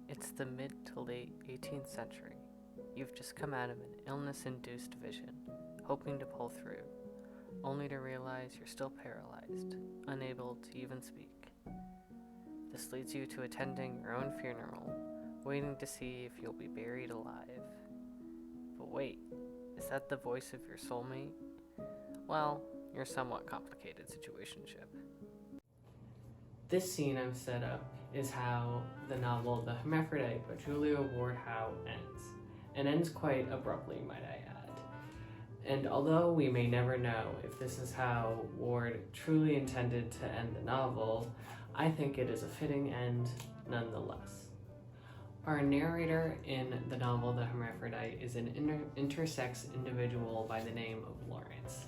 It's the mid to late 18th century. You've just come out of an illness-induced vision, hoping to pull through, only to realize you're still paralyzed, unable to even speak. This leads you to attending your own funeral, waiting to see if you'll be buried alive. But wait, is that the voice of your soulmate? Well, your somewhat complicated situationship. This scene I've set up is how the novel The Hermaphrodite by Julia Ward Howe ends, and ends quite abruptly, might I add. And although we may never know if this is how Ward truly intended to end the novel, I think it is a fitting end nonetheless. Our narrator in the novel The Hermaphrodite is an intersex individual by the name of Lawrence.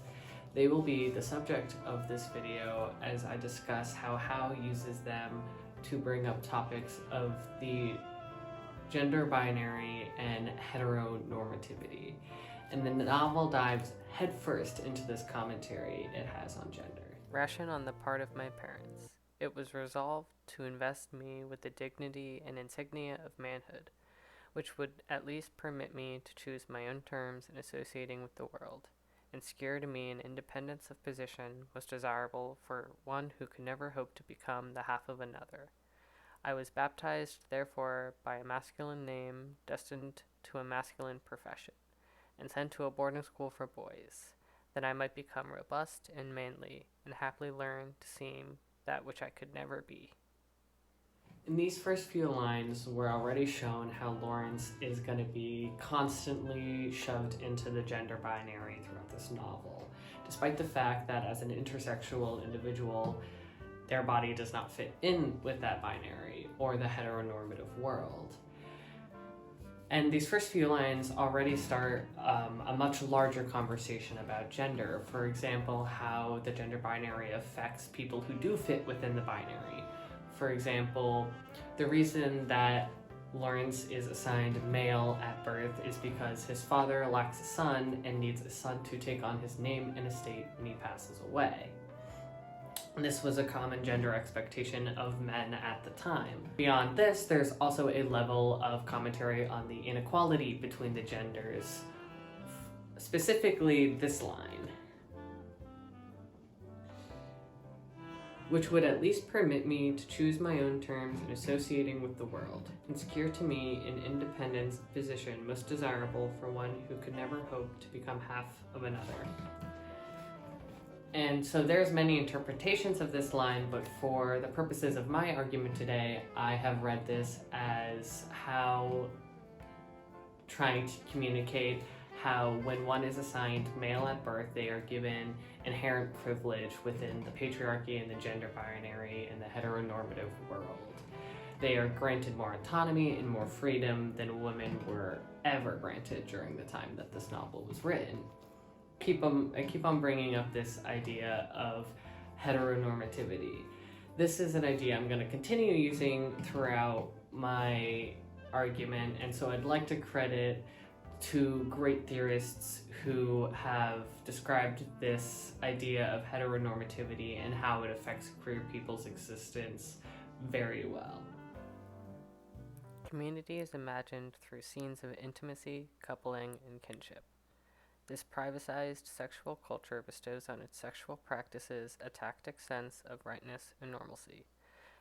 They will be the subject of this video as I discuss how Howe uses them to bring up topics of the gender binary and heteronormativity. And the novel dives headfirst into this commentary it has on gender. Ration on the part of my parents. It was resolved to invest me with the dignity and insignia of manhood, which would at least permit me to choose my own terms in associating with the world. And secure to me an independence of position was desirable for one who could never hope to become the half of another. I was baptized, therefore, by a masculine name destined to a masculine profession, and sent to a boarding school for boys, that I might become robust and manly, and happily learn to seem that which I could never be. In these first few lines, we're already shown how Lawrence is going to be constantly shoved into the gender binary throughout this novel, despite the fact that as an intersexual individual, their body does not fit in with that binary or the heteronormative world. And these first few lines already start a much larger conversation about gender. For example, how the gender binary affects people who do fit within the binary. For example, the reason that Lawrence is assigned male at birth is because his father lacks a son and needs a son to take on his name and estate when he passes away. This was a common gender expectation of men at the time. Beyond this, there's also a level of commentary on the inequality between the genders, specifically this line, which would at least permit me to choose my own terms in associating with the world, and secure to me an independence position most desirable for one who could never hope to become half of another. And so there's many interpretations of this line, but for the purposes of my argument today, I have read this as how trying to communicate how when one is assigned male at birth, they are given inherent privilege within the patriarchy and the gender binary and the heteronormative world. They are granted more autonomy and more freedom than women were ever granted during the time that this novel was written. I keep on bringing up this idea of heteronormativity. This is an idea I'm going to continue using throughout my argument, and so I'd like to credit two great theorists who have described this idea of heteronormativity and how it affects queer people's existence very well. Community is imagined through scenes of intimacy, coupling, and kinship. This privatized sexual culture bestows on its sexual practices a tactic sense of rightness and normalcy.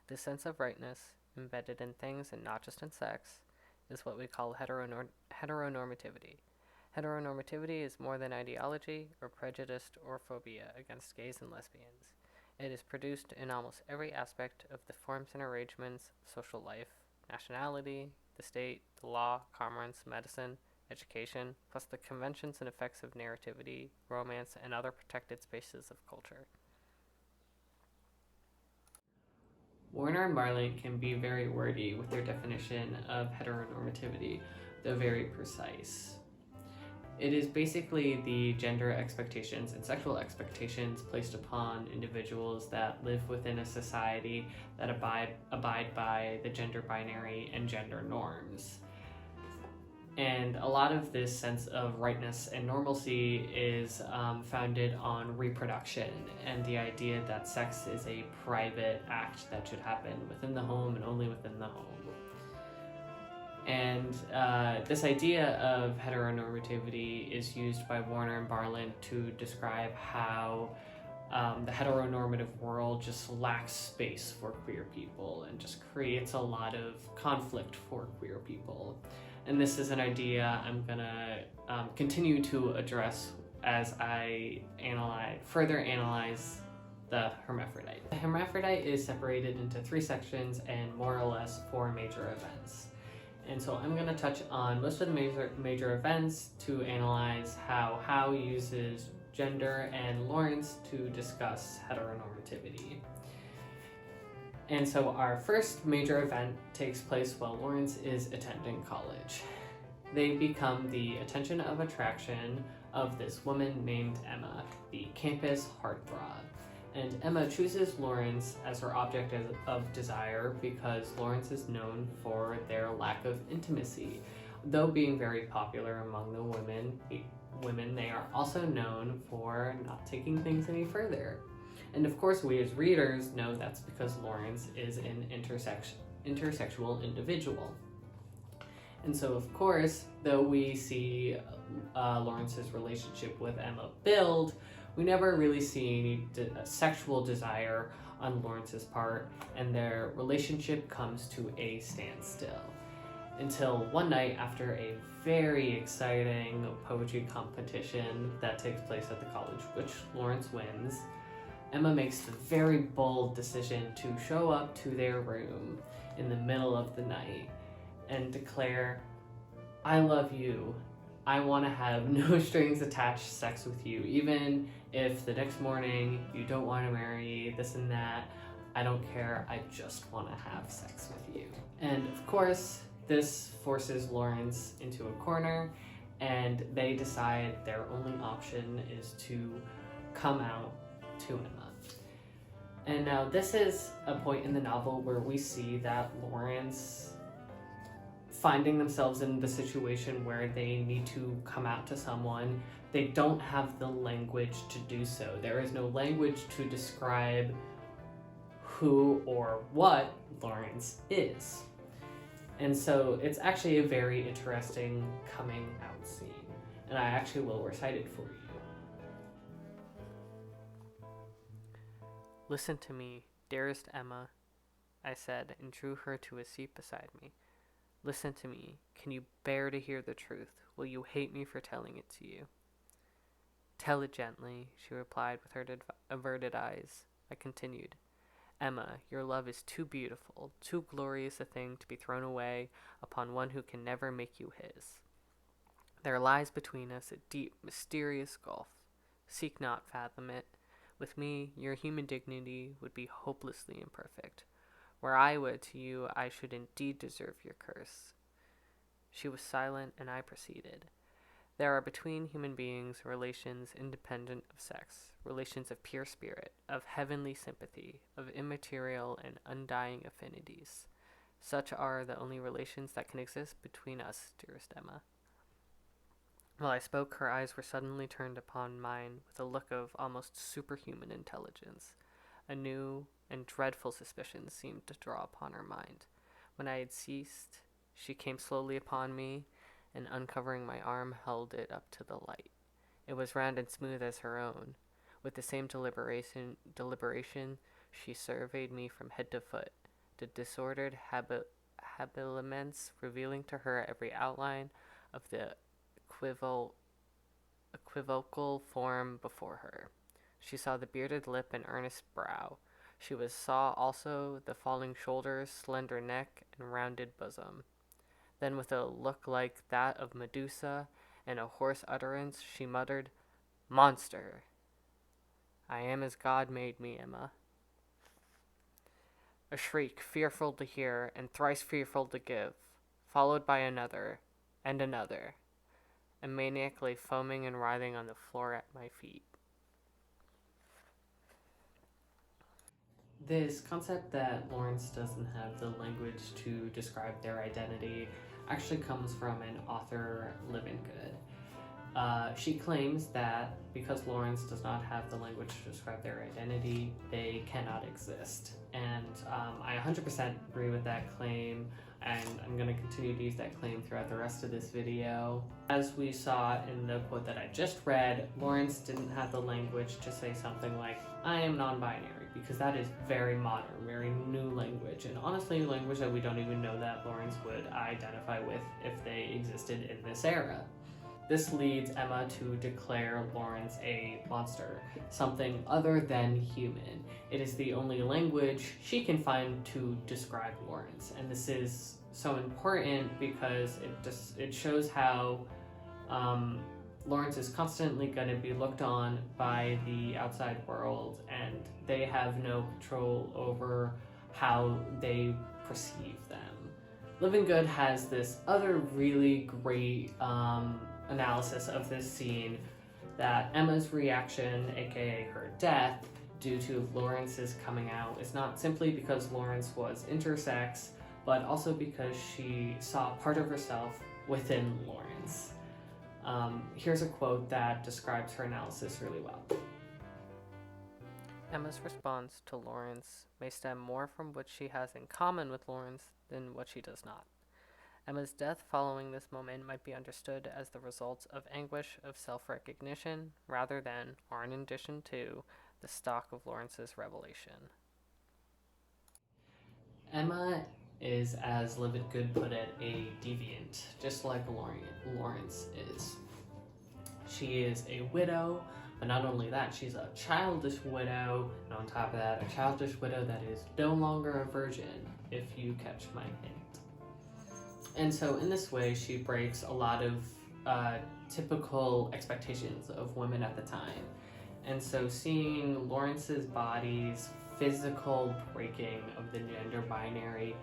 This sense of rightness, embedded in things and not just in sex, is what we call heteronormativity. Heteronormativity is more than ideology or prejudice or phobia against gays and lesbians. It is produced in almost every aspect of the forms and arrangements of social life, nationality, the state, the law, commerce, medicine, education, plus the conventions and effects of narrativity, romance, and other protected spaces of culture. Warner and Marlin can be very wordy with their definition of heteronormativity, though very precise. It is basically the gender expectations and sexual expectations placed upon individuals that live within a society that abide by the gender binary and gender norms. And a lot of this sense of rightness and normalcy is founded on reproduction and the idea that sex is a private act that should happen within the home and only within the home. And this idea of heteronormativity is used by Warner and Barland to describe how the heteronormative world just lacks space for queer people and just creates a lot of conflict for queer people. And this is an idea I'm gonna continue to address as I further analyze the hermaphrodite. The hermaphrodite is separated into 3 sections and more or less 4 major events. And so I'm going to touch on most of the major events to analyze how Howe uses gender and Lawrence to discuss heteronormativity. And so our first major event takes place while Lawrence is attending college. They become the attention of attraction of this woman named Emma, the campus heartthrob. And Emma chooses Lawrence as her object of desire because Lawrence is known for their lack of intimacy. Though being very popular among the women, they are also known for not taking things any further. And of course, we as readers know that's because Lawrence is an intersexual individual. And so, of course, though we see Lawrence's relationship with Emma build, we never really see any sexual desire on Lawrence's part, and their relationship comes to a standstill. Until one night, after a very exciting poetry competition that takes place at the college, which Lawrence wins, Emma makes the very bold decision to show up to their room in the middle of the night and declare, "I love you. I want to have no strings attached sex with you, even if the next morning you don't want to marry this and that. I don't care. I just want to have sex with you." And of course, this forces Lawrence into a corner, and they decide their only option is to come out to Emma. And now this is a point in the novel where we see that Lawrence finding themselves in the situation where they need to come out to someone, they don't have the language to do so. There is no language to describe who or what Lawrence is. And so it's actually a very interesting coming out scene, and I actually will recite it for you. "Listen to me, dearest Emma," I said, and drew her to a seat beside me. "Listen to me. Can you bear to hear the truth? Will you hate me for telling it to you?" "Tell it gently," she replied with her averted eyes. I continued, "Emma, your love is too beautiful, too glorious a thing to be thrown away upon one who can never make you his. There lies between us a deep, mysterious gulf. Seek not fathom it. With me, your human dignity would be hopelessly imperfect. Were I wed to you, I should indeed deserve your curse." She was silent, and I proceeded. "There are between human beings relations independent of sex, relations of pure spirit, of heavenly sympathy, of immaterial and undying affinities. Such are the only relations that can exist between us, dearest Emma." While I spoke, her eyes were suddenly turned upon mine with a look of almost superhuman intelligence. A new and dreadful suspicion seemed to draw upon her mind. When I had ceased, she came slowly upon me, and uncovering my arm, held it up to the light. It was round and smooth as her own. With the same deliberation, she surveyed me from head to foot, the disordered habiliments revealing to her every outline of the equivocal form before her. She saw the bearded lip and earnest brow. She saw also the falling shoulders, slender neck, and rounded bosom. Then, with a look like that of Medusa and a hoarse utterance, she muttered, "Monster! I am as God made me, Emma." A shriek, fearful to hear and thrice fearful to give, followed by another and another. A maniac lay foaming and writhing on the floor at my feet. This concept that Lawrence doesn't have the language to describe their identity actually comes from an author, Livingood. She claims that because Lawrence does not have the language to describe their identity, they cannot exist. And I 100% agree with that claim. and I'm going to continue to use that claim throughout the rest of this video. As we saw in the quote that I just read, Lawrence didn't have the language to say something like, I am non-binary, because that is very modern, very new language, and honestly language that we don't even know that Lawrence would identify with if they existed in this era. This leads Emma to declare Lawrence a monster, something other than human. It is the only language she can find to describe Lawrence, and this is so important because it shows how Lawrence is constantly going to be looked on by the outside world, and they have no control over how they perceive them. Living Good has this other really great analysis of this scene, that Emma's reaction, aka her death, due to Lawrence's coming out is not simply because Lawrence was intersex, but also because she saw part of herself within Lawrence. Here's a quote that describes her analysis really well. Emma's response to Lawrence may stem more from what she has in common with Lawrence than what she does not. Emma's death following this moment might be understood as the result of anguish of self-recognition rather than, or in addition to, the stock of Lawrence's revelation. Emma is, as Living Good put it, a deviant, just like Lawrence is. She is a widow, but not only that, she's a childish widow, and on top of that, a childish widow that is no longer a virgin, if you catch my hint. And so in this way, she breaks a lot of typical expectations of women at the time. And so seeing Lawrence's body's physical breaking of the gender binary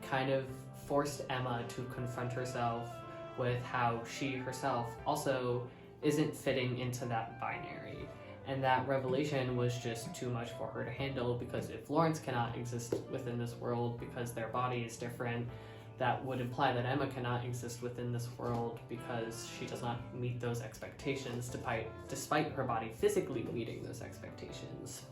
kind of forced Emma to confront herself with how she herself also isn't fitting into that binary. And that revelation was just too much for her to handle, because if Lawrence cannot exist within this world because their body is different, that would imply that Emma cannot exist within this world because she does not meet those expectations despite her body physically meeting those expectations.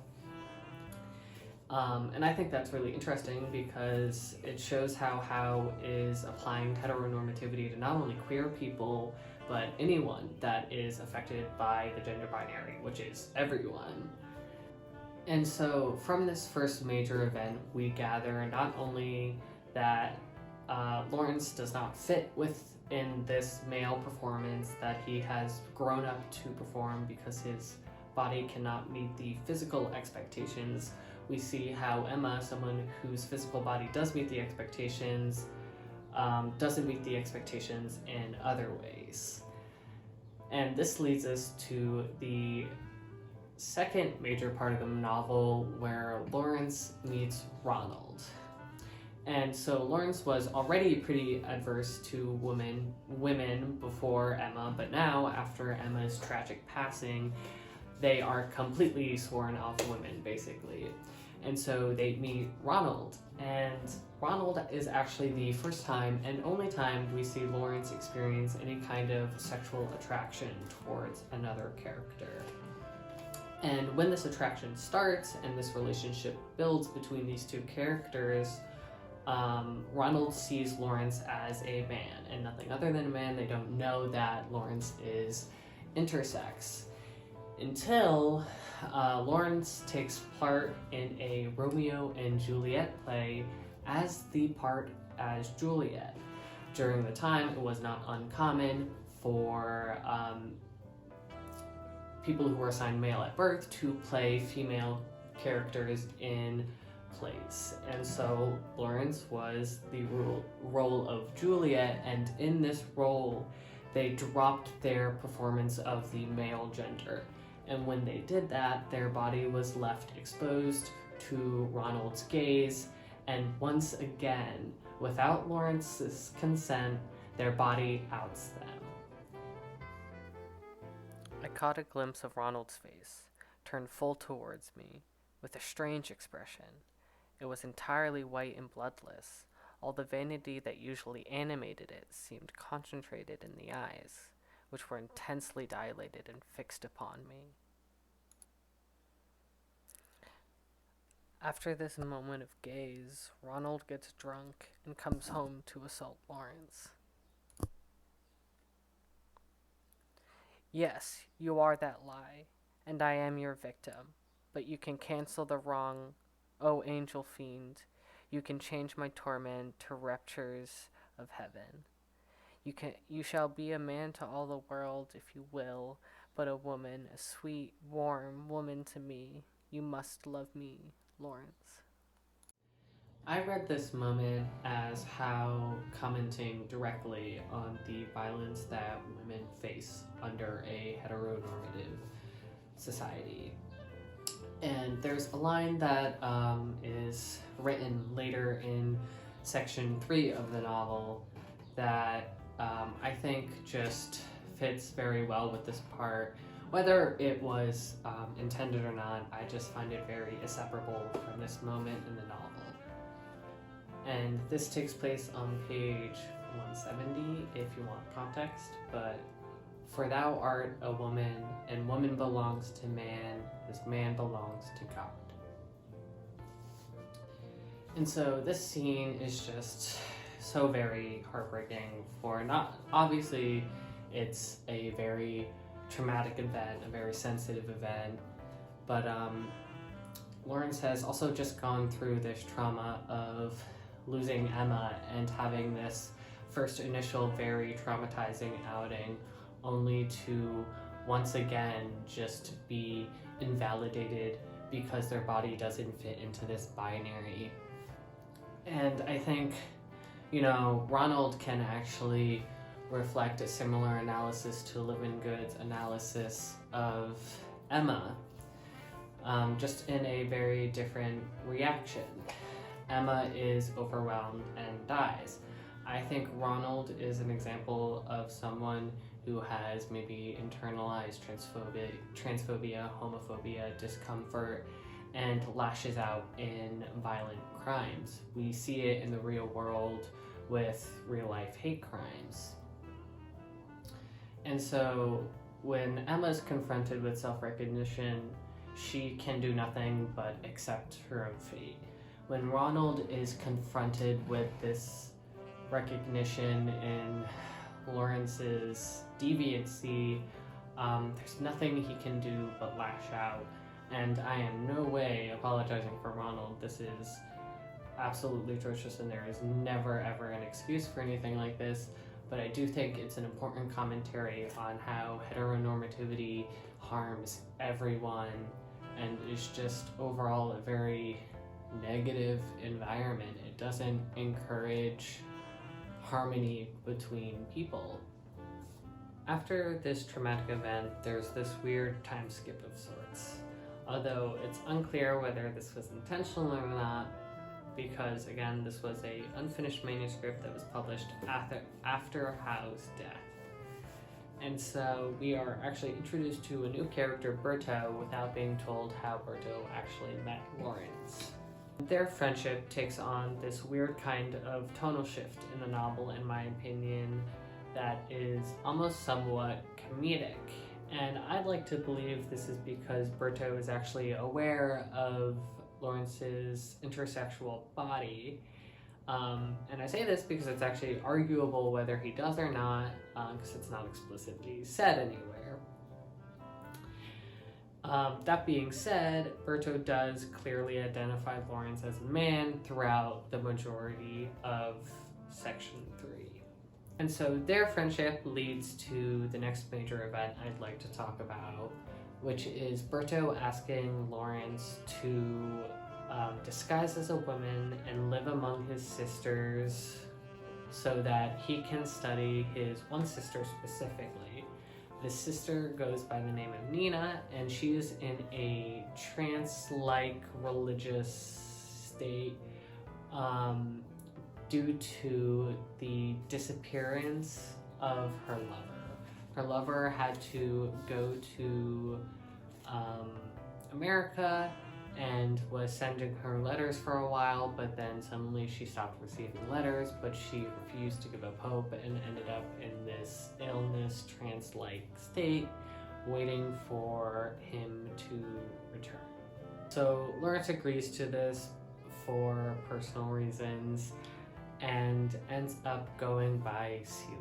And I think that's really interesting because it shows how Howe is applying heteronormativity to not only queer people, but anyone that is affected by the gender binary, which is everyone. And so from this first major event, we gather not only that Lawrence does not fit within this male performance that he has grown up to perform because his body cannot meet the physical expectations. We see how Emma, someone whose physical body does meet the expectations, doesn't meet the expectations in other ways. And this leads us to the second major part of the novel, where Lawrence meets Ronald. And so Lawrence was already pretty adverse to women before Emma, but now, after Emma's tragic passing, they are completely sworn off women, basically. And so they meet Ronald, and Ronald is actually the first time and only time we see Lawrence experience any kind of sexual attraction towards another character. And when this attraction starts and this relationship builds between these two characters, Ronald sees Lawrence as a man and nothing other than a man. They don't know that Lawrence is intersex until Lawrence takes part in a Romeo and Juliet play as Juliet. During the time, it was not uncommon for people who were assigned male at birth to play female characters in plays. And so Lawrence was the role of Juliet, and in this role they dropped their performance of the male gender. And when they did that, their body was left exposed to Ronald's gaze, and once again, without Lawrence's consent, their body outs them. I caught a glimpse of Ronald's face, turned full towards me, with a strange expression. It was entirely white and bloodless. All the vanity that usually animated it seemed concentrated in the eyes, which were intensely dilated and fixed upon me. After this moment of gaze, Ronald gets drunk and comes home to assault Lawrence. Yes, you are that lie, and I am your victim, but you can cancel the wrong, O angel fiend. You can change my torment to raptures of heaven. You shall be a man to all the world if you will, but a woman, a sweet, warm woman to me. You must love me, Lawrence. I read this moment as how commenting directly on the violence that women face under a heteronormative society. And there's a line that is written later in section 3 of the novel that I think just fits very well with this part. Whether it was intended or not, I just find it very inseparable from this moment in the novel. And this takes place on page 170 if you want context, but for thou art a woman, and woman belongs to man, this man belongs to God. And so this scene is just so very heartbreaking for not, obviously it's a very traumatic event, a very sensitive event, but Lawrence has also just gone through this trauma of losing Emma and having this first initial very traumatizing outing only to once again just be invalidated because their body doesn't fit into this binary. And I think, Ronald can actually reflect a similar analysis to Livingood's analysis of Emma, just in a very different reaction. Emma is overwhelmed and dies. I think Ronald is an example of someone who has maybe internalized transphobia, homophobia, discomfort, and lashes out in violent crimes. We see it in the real world with real-life hate crimes. And so when Emma's confronted with self-recognition, she can do nothing but accept her own fate. When Ronald is confronted with this recognition in Lawrence's deviancy, there's nothing he can do but lash out. And I am no way apologizing for Ronald. This is absolutely atrocious, and there is never ever an excuse for anything like this. But I do think it's an important commentary on how heteronormativity harms everyone and is just overall a very negative environment. It doesn't encourage harmony between people. After this traumatic event, there's this weird time skip of sorts. Although it's unclear whether this was intentional or not, because again, this was a unfinished manuscript that was published after Howe's death. And so we are actually introduced to a new character, Berto, without being told how Berto actually met Lawrence. Their friendship takes on this weird kind of tonal shift in the novel, in my opinion, that is almost somewhat comedic. And I'd like to believe this is because Berto is actually aware of Lawrence's intersexual body. And I say this because it's actually arguable whether he does or not, because it's not explicitly said anywhere. That being said, Berto does clearly identify Lawrence as a man throughout the majority of section 3. And so their friendship leads to the next major event I'd like to talk about, which is Berto asking Lawrence to disguise as a woman and live among his sisters so that he can study his one sister specifically. This sister goes by the name of Nina, and she is in a trance-like religious state due to the disappearance of her lover. Her lover had to go to America and was sending her letters for a while, but then suddenly she stopped receiving letters, but she refused to give up hope and ended up in this illness, trance-like state, waiting for him to return. So Lawrence agrees to this for personal reasons and ends up going by Celia.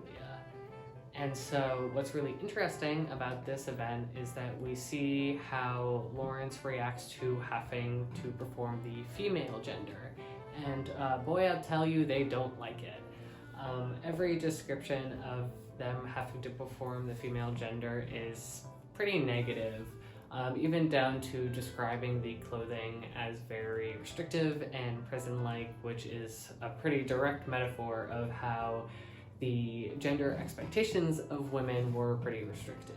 And so what's really interesting about this event is that we see how Lawrence reacts to having to perform the female gender. And boy, I'll tell you, they don't like it. Every description of them having to perform the female gender is pretty negative, even down to describing the clothing as very restrictive and prison-like, which is a pretty direct metaphor of how the gender expectations of women were pretty restrictive.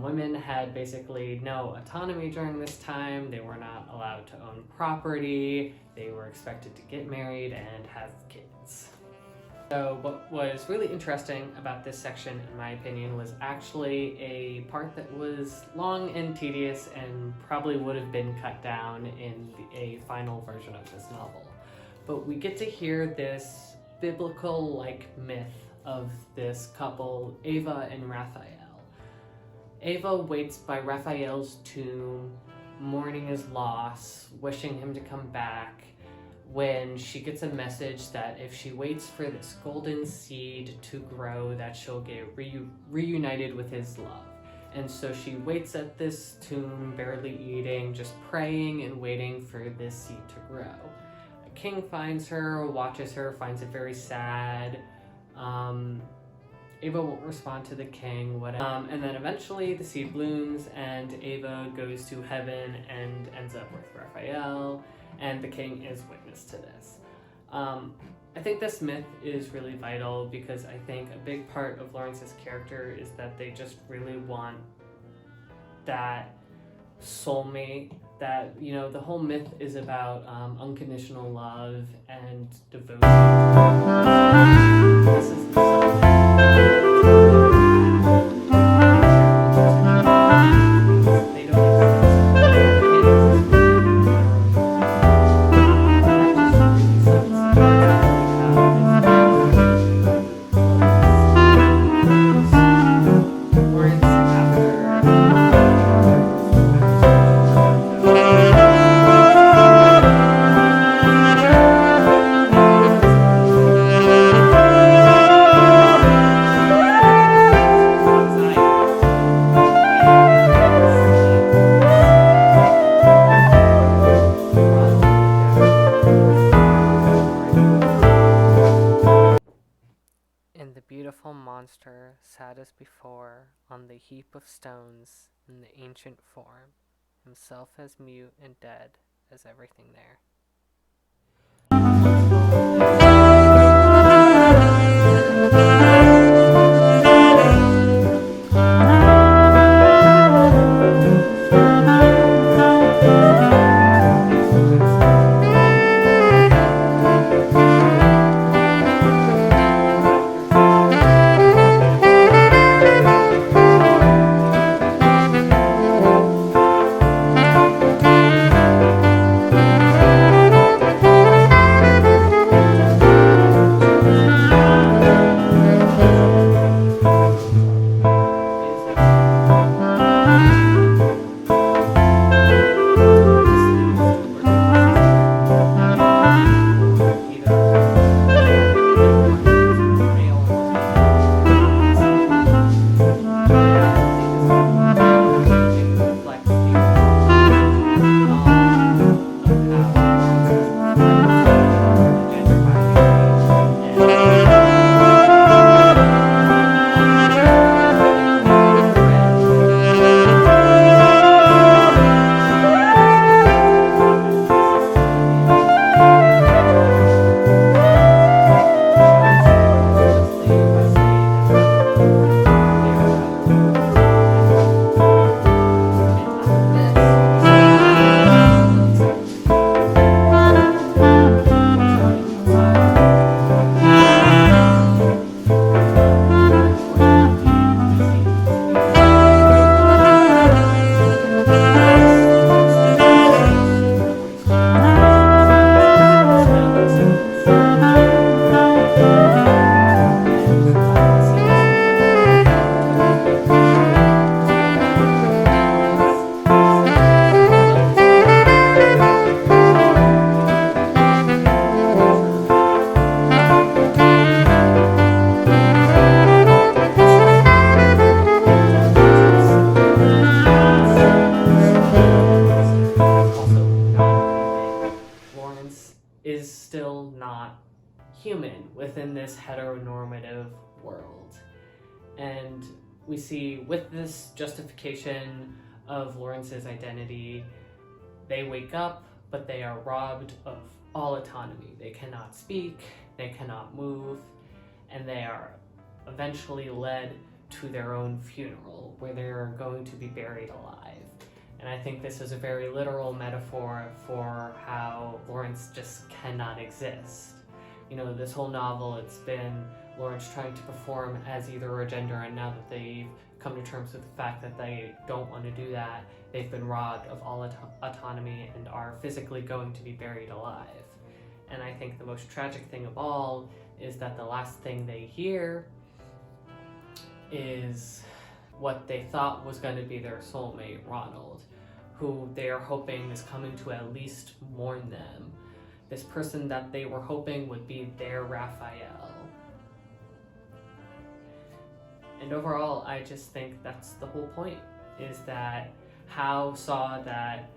Women had basically no autonomy during this time. They were not allowed to own property. They were expected to get married and have kids. So what was really interesting about this section, in my opinion, was actually a part that was long and tedious and probably would have been cut down in a final version of this novel. But we get to hear this biblical-like myth of this couple, Ava and Raphael. Ava waits by Raphael's tomb, mourning his loss, wishing him to come back, when she gets a message that if she waits for this golden seed to grow, that she'll get reunited with his love. And so she waits at this tomb, barely eating, just praying and waiting for this seed to grow. A king finds her, watches her, finds it very sad. Ava won't respond to the king, whatever. And then eventually the seed blooms and Ava goes to heaven and ends up with Raphael, and the king is witness to this. I think this myth is really vital because I think a big part of Lawrence's character is that they just really want that soulmate, that, you know, the whole myth is about unconditional love and devotion. This is monster sat as before on the heap of stones in the ancient form, himself as mute and dead as everything there. is still not human within this heteronormative world. And we see with this justification of Lawrence's identity, they wake up, but they are robbed of all autonomy. They cannot speak, they cannot move, and they are eventually led to their own funeral, where they are going to be buried alive. And I think this is a very literal metaphor for how Lawrence just cannot exist. You know, this whole novel, it's been Lawrence trying to perform as either a gender, and now that they've come to terms with the fact that they don't want to do that, they've been robbed of all autonomy and are physically going to be buried alive. And I think the most tragic thing of all is that the last thing they hear is what they thought was going to be their soulmate, Ronald, who they are hoping is coming to at least mourn them. This person that they were hoping would be their Raphael. And overall, I just think that's the whole point, is that Howe saw that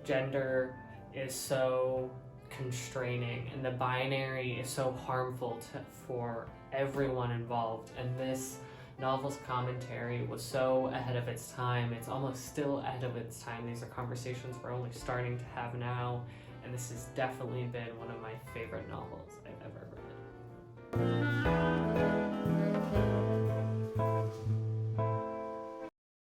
gender is so constraining and the binary is so harmful for everyone involved, and this novel's commentary was so ahead of its time. It's almost still ahead of its time. These are conversations we're only starting to have now, and this has definitely been one of my favorite novels I've ever read.